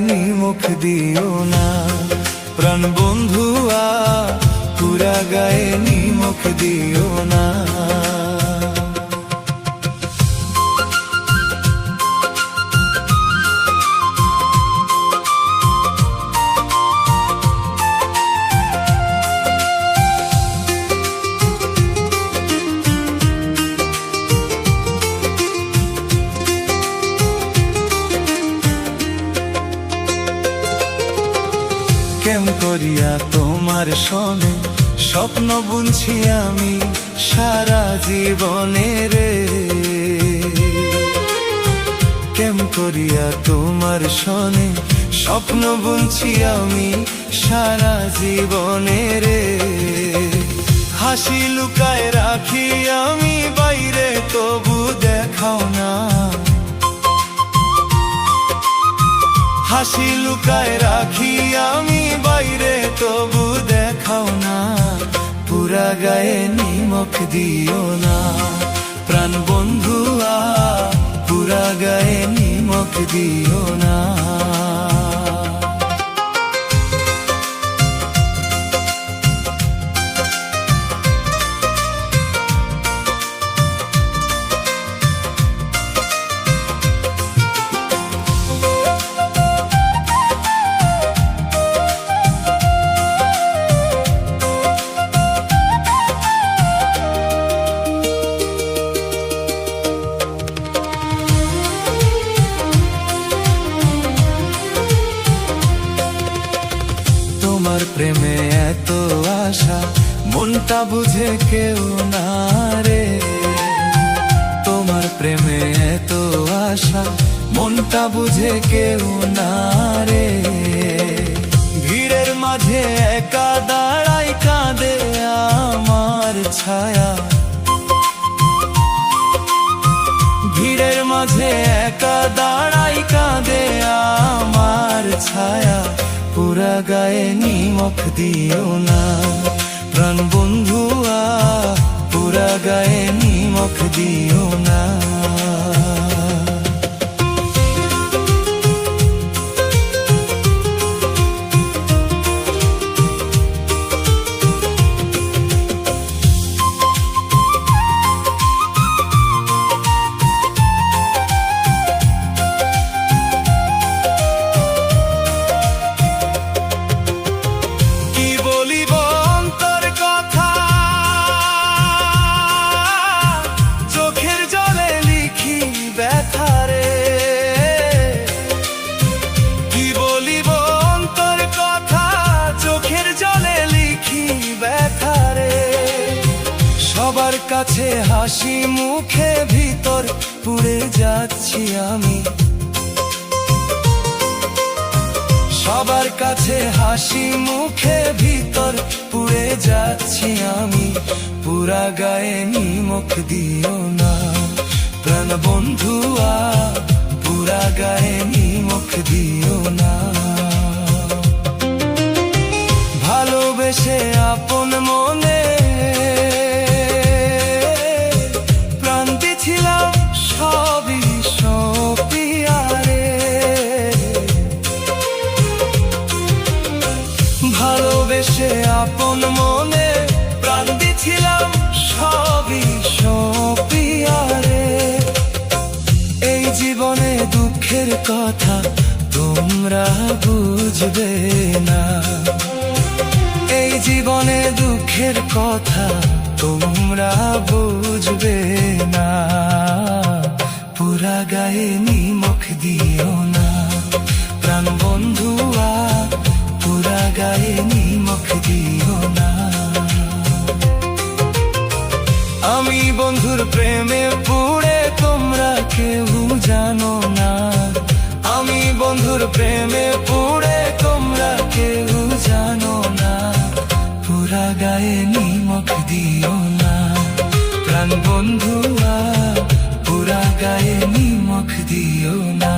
নিমখ দিও না, প্রাণ বন্ধুয়া পুরা গায়ে নিমখ দিও না। কেম করিয়া তোমার সনে স্বপ্ন বুনছি আমি সারা জীবনে রে, কেম করিয়া তোমার সনে স্বপ্ন বুনছি আমি সারা জীবনে রে। হাসি লুকায় রাখি আমি বাইরে তবু দেখাও না, হাসি লুকায় রাখি আমি বাইরে তবু দেখাও না। পুরা গায়ে নিমখ দিও না, প্রাণ বন্ধুয়া পুরা গায়ে নিমখ দিও না। তোমার প্রেমে এত আশা মনটা বুঝে কেউ না রে, তোমার প্রেমে এত আশা মনটা বুঝে কেউ না রে। ভিড়ের মাঝে একা দাঁড়াই কাঁদে আমার ছায়া, ভিড়ের মাঝে একা দাঁড়াই কাঁদে আমার ছায়া। পুরা গায়ে নিমখ দিও না, প্রাণ বন্ধুয়া পুরা গায়ে নিমখ দিও না। সবার কাছে হাসি মুখে ভিতর পুড়ে যাচ্ছি আমি, সবার কাছে হাসি মুখে ভিতর পুড়ে যাচ্ছি আমি। পুরা গায়ে নিমখ দিও না, প্রাণ বন্ধুয়া পুরা গায়ে নিমখ দিও না। ভালোবেসে আপন মনে সবই সপিয়া রে, ভালোবেসে আপন মনে প্রাণ দিছিলাম সবই সপিয়া রে। এই জীবনে দুঃখের কথা তোমরা বুঝবে না, এই জীবনে দুঃখের কথা তোমরা বুঝবে না। পুরা গায়ে নিমখ দিও না, প্রাণ বন্ধুয়া পুরা গায়ে নিমখ দিও না। আমি বন্ধুর প্রেমে পুড়ে তোমরা কেউ জানো না, আমি বন্ধুর প্রেমে পুড়ে তোমরা কেউ জানো না। পুরা গায়ে নিমখ দিও না, প্রাণ বন্ধুয়া পুরা গায়ে নিমখ দিও না।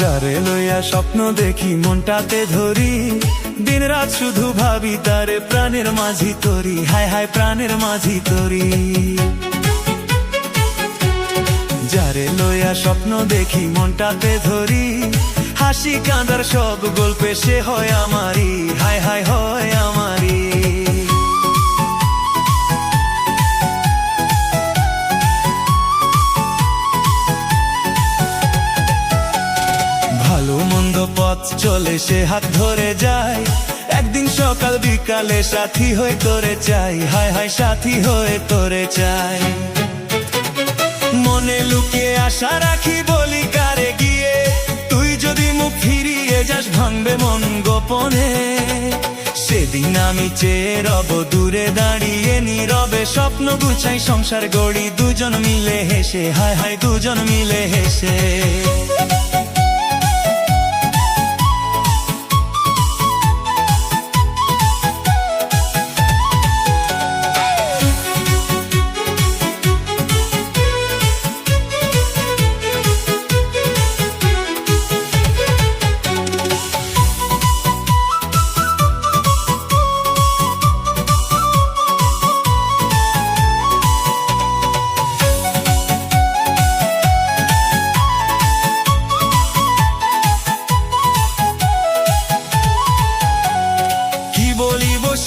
যারে লইয়া স্বপ্ন দেখি মনটাতে ধরি, দিন রাত শুধু ভাবি তারে প্রাণের মাঝি তরি, হায় হায় প্রাণের মাঝি তরি। যারে লইয়া স্বপ্ন দেখি মনটাতে ধরি, হাসি কাঁদার সব গল্পে সে হয় আমারই, হায় হায় হয় আমারই। ভালো মন্দ পথ চলে সে হাত ধরে যায়, একদিন সকাল বিকালে সাথী হয়ে তোরে চাই, হায় হায় সাথী হয়ে তোরে চাই। মনে লুকিয়ে আশা রাখি বলি কারে গিয়ে, তুই যদি মুখ ফিরিয়ে যাস ভাঙবে মন গোপনে। সেদিন আমি চেয়ে রব দূরে দাঁড়িয়ে নীরবে, স্বপ্ন গুছাই সংসার গড়ি দুজন মিলে হেসে, হায় হায় দুজন মিলে হেসে।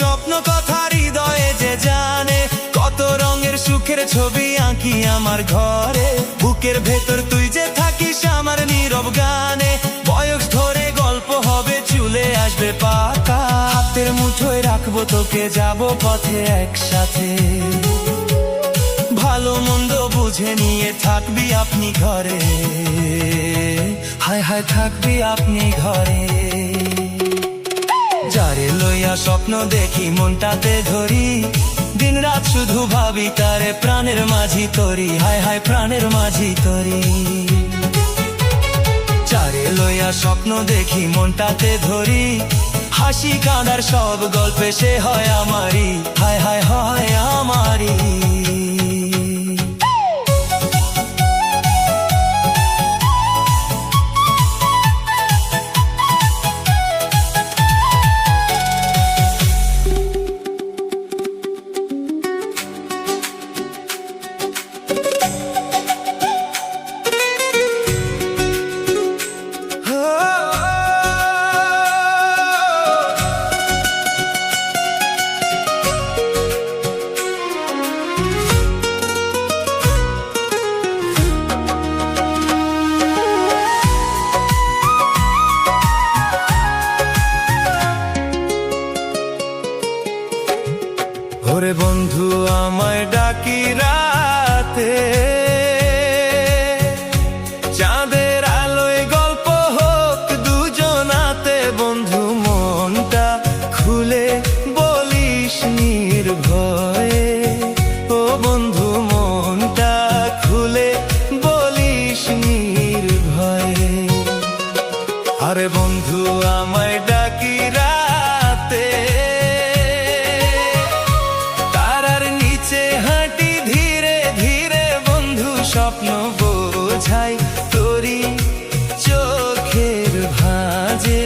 স্বপ্ন কথা হৃদয়ে যে জানে, কত রঙের সুখের ছবি আঁকি আমার ঘরে। বুকের ভেতর তুই যে থাকিস আমার নীরব গানে, বয়স ধরে গল্প হবে চুলে আসবে পাকা। হাতের মুঠোয় রাখবো তোকে, যাব পথে একসাথে, ভালো মন্দ বুঝে নিয়ে থাকবি আপনি ঘরে, হায় হায় থাকবি আপনি ঘরে। যারে লইয়া স্বপ্ন দেখি মনটাতে ধরি, দিন রাত শুধু ভাবি তারে প্রাণের মাঝি তরি, হায় হায় প্রাণের মাঝি তরি। যারে লইয়া স্বপ্ন দেখি মনটাতে ধরি, হাসি কাঁদার সব গল্পে সে হয় আমারই, হায় হায় হয় আমারই। ওরে বন্ধু আমায় ডাকি রাতে, চাঁদের আলোয় গল্প হোক দুজনাতে। বন্ধু মনটা খুলে বলিস নির্ভয়ে, ও বন্ধু মনটা খুলে বলিস নির্ভয়ে। আরে বন্ধু আমায় ডাকি রাতে, স্বপ্ন বোঝাই তোরি চোখের ভাঁজে,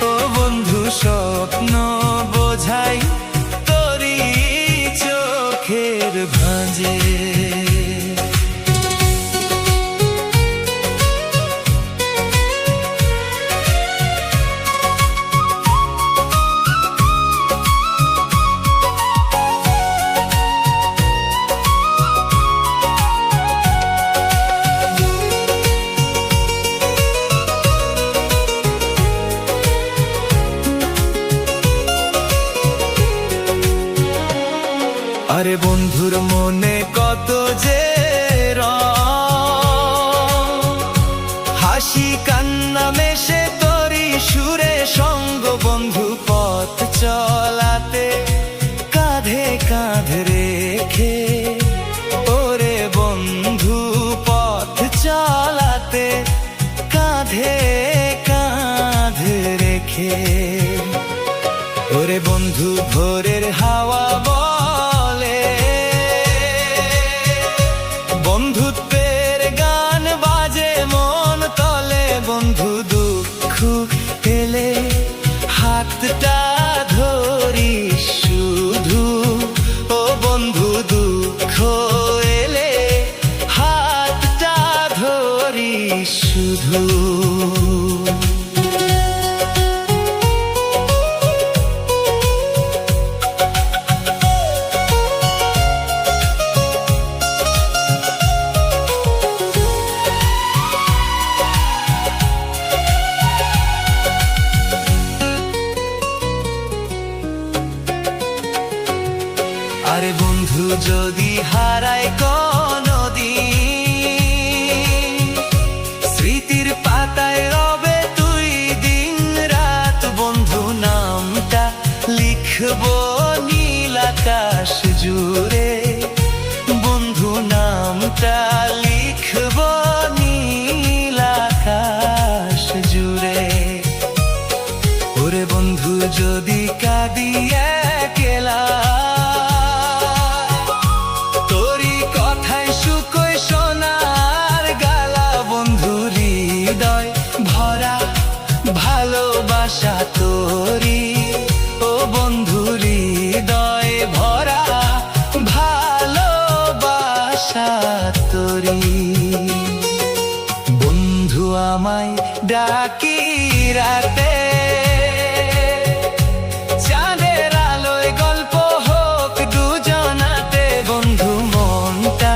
ও বন্ধু স্বপ্ন বোঝাই তোরি চোখের ভাঁজে। আরে বন্ধুর মনে কত যে রং, হাসি কান্না মেশে তোরি সুরে সঙ্গ। বন্ধু পথ চলাতে কাঁধে কাঁধ রেখে, ওরে বন্ধু পথ চলাতে কাঁধে কাঁধ রেখে। ওরে বন্ধু ভোরের হাওয়া বলে, বন্ধুত্বের গান বাজে মন তলে। শুধু। আরে বন্ধু যদি হারায় কোনদিন, স্মৃতির পাতায় রবে তুই দিন রাত। বন্ধু নামটা লিখবো নীল আকাশ জুড়ে, বন্ধু নামটা লিখবো নীল আকাশ জুড়ে। ওরে বন্ধু যদি কাঁদি একলা, ভালোবাসা তোরি, ও বন্ধু হৃদয় ভরা ভালোবাসা তোরি। বন্ধু আমায় ডাকি রাতে, চাঁদের আলোয় গল্প হোক দুজনাতে। বন্ধু মনটা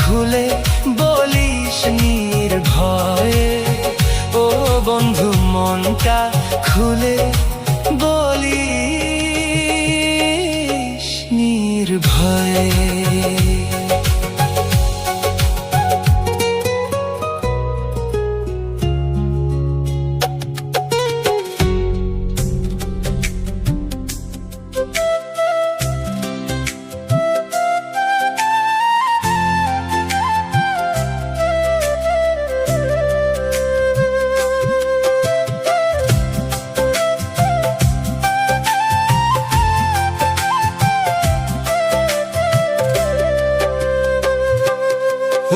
খুলে বলিস নির্ভয়ে, ও বন্ধু মনটা খুলে বলিস নির্ভয়ে।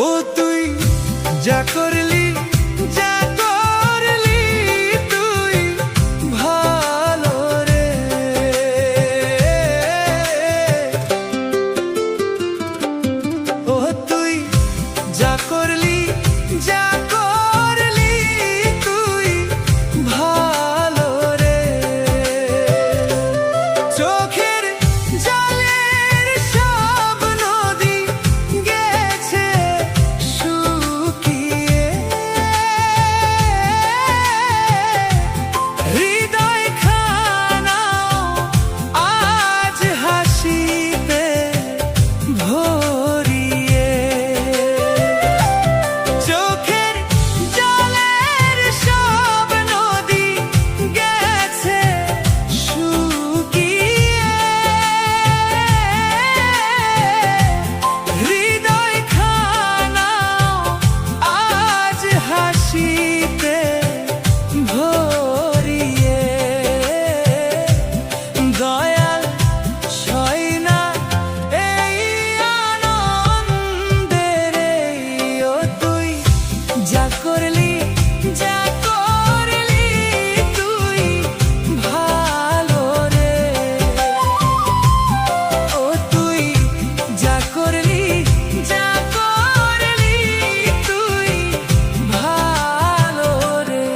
ও তুই যা করলি, যা করলি তুই ভালো রে। ও তুই যা করলি, যা করলি তুই ভালো রে। চোখের জলের সব নদী গেছে শুকিয়ে, হৃদয় খানা আজ হাসিতে ভরিয়ে। চোখের জলের সব নদী গেছে শুকিয়ে, হৃদয় খানা আজ হাসিতে ভরিয়ে। দয়াল ছয় না এই আনন্দের, ও তুই যা করলি, যা করলি তুই ভালো রে। ও তুই যা করলি, যা করলি তুই ভালো রে।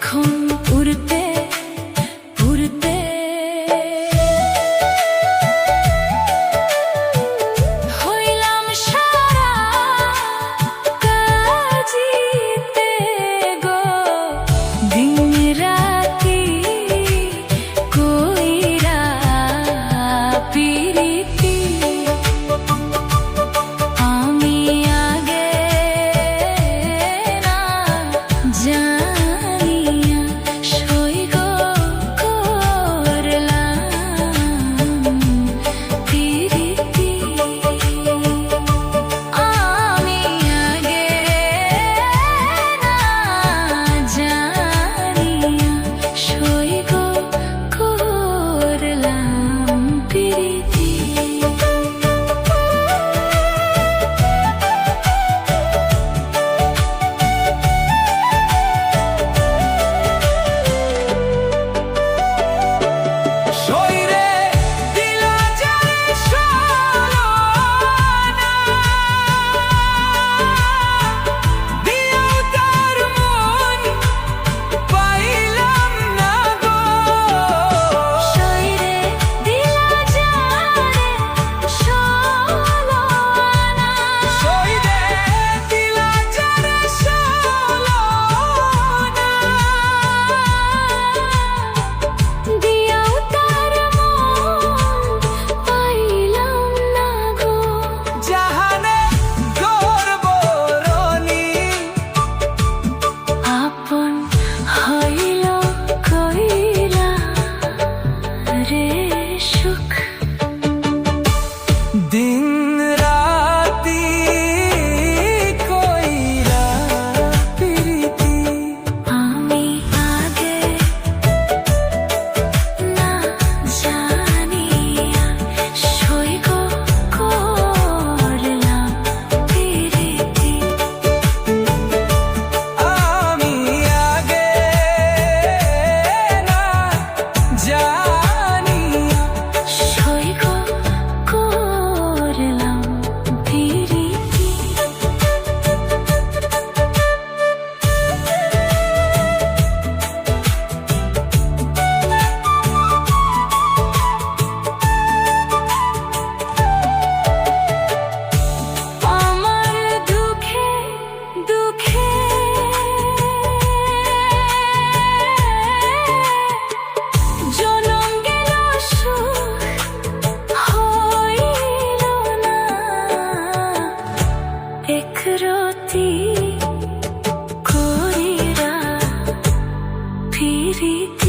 এখন উড়তে উড়তে হইলাম সারা কাজিতে গো, দিন রাতি কইরা পিরিতি। আমি আগে না জানিয়া সইগ করলাম পিরিতি। আমি আগে না জানিয়া সইগ করলাম পিরিতি। শরীরে দিলা জানে সলনা, দিয়াও তার মন পাইলাম না গো। শরীরে দিলা জানে সলনা, শরীরে দিলা জানে সলনা, দিয়াও তার মন পাইলাম না গো। জাহানে গর্ব রনি আপন হইল কইলা রে সুখ, দিন রাতি কইরা পিরিতি। আমি আগে না জানিয়া সইগ করলাম পিরিতি। আমি আগে না জানিয়া সইগ করলাম পিরিতি। আমার দুঃখে দুঃখে জনম গেল সুখ হইল না, একরতি করিরা পিরিতি।